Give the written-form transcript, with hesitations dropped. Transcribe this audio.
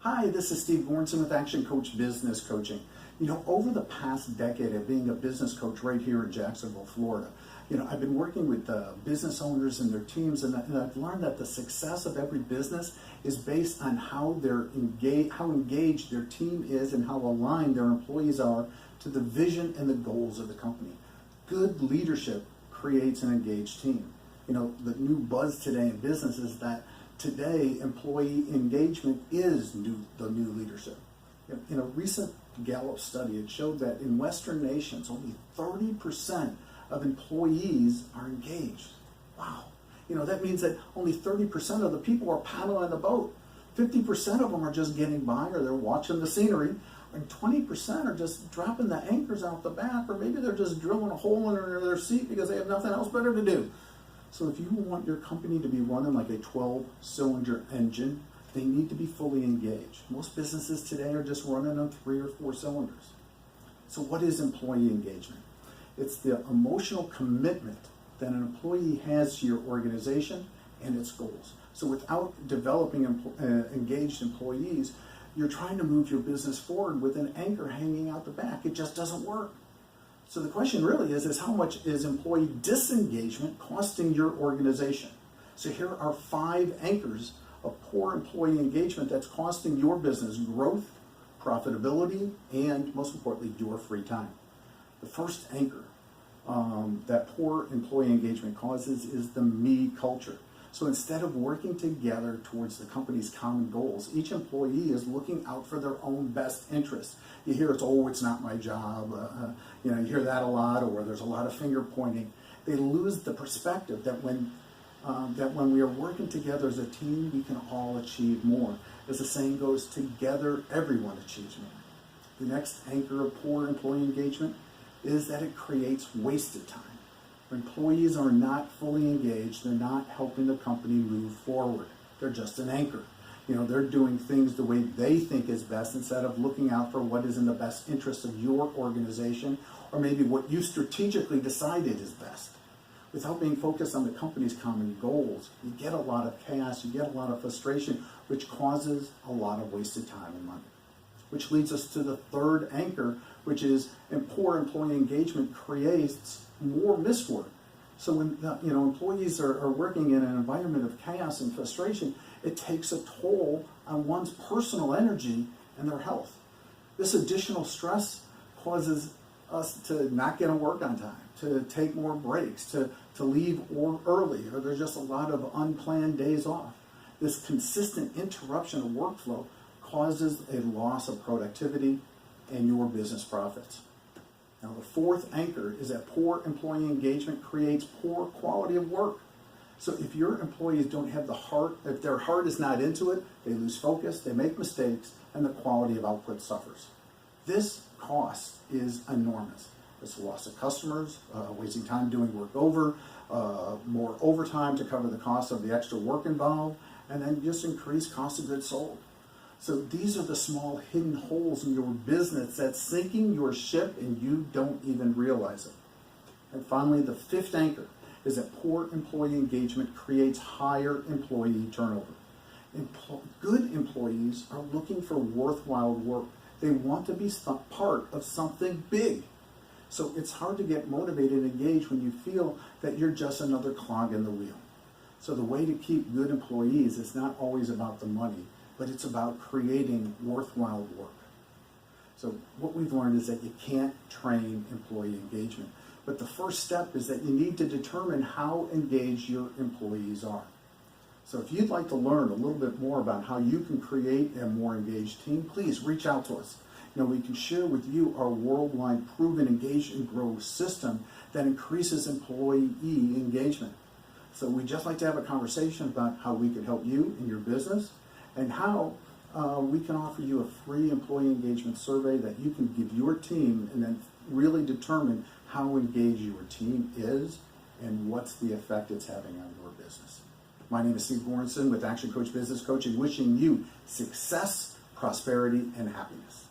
Hi, this is Steve Goranson with Action Coach Business Coaching. Over the past decade of being a business coach right here in Jacksonville, Florida, I've been working with business owners and their teams, and I've learned that the success of every business is based on how engaged their team is and how aligned their employees are to the vision and the goals of the company. Good leadership creates an engaged team. The new buzz today in business is that today employee engagement is the new leadership. In a recent Gallup study, it showed that in Western nations, only 30% of employees are engaged. Wow. That means that only 30% of the people are paddling the boat. 50% of them are just getting by, or they're watching the scenery, and 20% are just dropping the anchors out the back, or maybe they're just drilling a hole under their seat because they have nothing else better to do. So if you want your company to be running like a 12-cylinder engine, they need to be fully engaged. Most businesses today are just running on 3 or 4 cylinders. So what is employee engagement? It's the emotional commitment that an employee has to your organization and its goals. So without developing engaged employees, you're trying to move your business forward with an anchor hanging out the back. It just doesn't work. So the question really is how much is employee disengagement costing your organization? So here are 5 anchors of poor employee engagement that's costing your business growth, profitability, and most importantly, your free time. The first anchor that poor employee engagement causes is the me culture. So instead of working together towards the company's common goals, each employee is looking out for their own best interests. You hear it's not my job. You hear that a lot, or there's a lot of finger pointing. They lose the perspective that when we are working together as a team, we can all achieve more. As the saying goes, together everyone achieves more. The next anchor of poor employee engagement is that it creates wasted time. Employees are not fully engaged. They're not helping the company move forward. They're just an anchor. They're doing things the way they think is best instead of looking out for what is in the best interest of your organization, or maybe what you strategically decided is best. Without being focused on the company's common goals, you get a lot of chaos, you get a lot of frustration, which causes a lot of wasted time and money. Which leads us to the third anchor, which is poor employee engagement creates more miswork. So when employees are working in an environment of chaos and frustration, it takes a toll on one's personal energy and their health. This additional stress causes us to not get to work on time, to take more breaks, to leave early, or there's just a lot of unplanned days off. This consistent interruption of workflow causes a loss of productivity and your business profits. Now, the fourth anchor is that poor employee engagement creates poor quality of work. So if your employees don't have the heart, if their heart is not into it, they lose focus, they make mistakes, and the quality of output suffers. This cost is enormous. It's the loss of customers, wasting time doing work over, more overtime to cover the cost of the extra work involved, and then just increased cost of goods sold. So these are the small hidden holes in your business that's sinking your ship and you don't even realize it. And finally, the fifth anchor is that poor employee engagement creates higher employee turnover. Good employees are looking for worthwhile work. They want to be part of something big. So it's hard to get motivated and engaged when you feel that you're just another clog in the wheel. So the way to keep good employees is not always about the money, but it's about creating worthwhile work. So what we've learned is that you can't train employee engagement. But the first step is that you need to determine how engaged your employees are. So if you'd like to learn a little bit more about how you can create a more engaged team, please reach out to us. We can share with you our worldwide proven engage and grow system that increases employee engagement. So we'd just like to have a conversation about how we can help you in your business, and how we can offer you a free employee engagement survey that you can give your team and then really determine how engaged your team is and what's the effect it's having on your business. My name is Steve Goranson with Action Coach Business Coaching, wishing you success, prosperity, and happiness.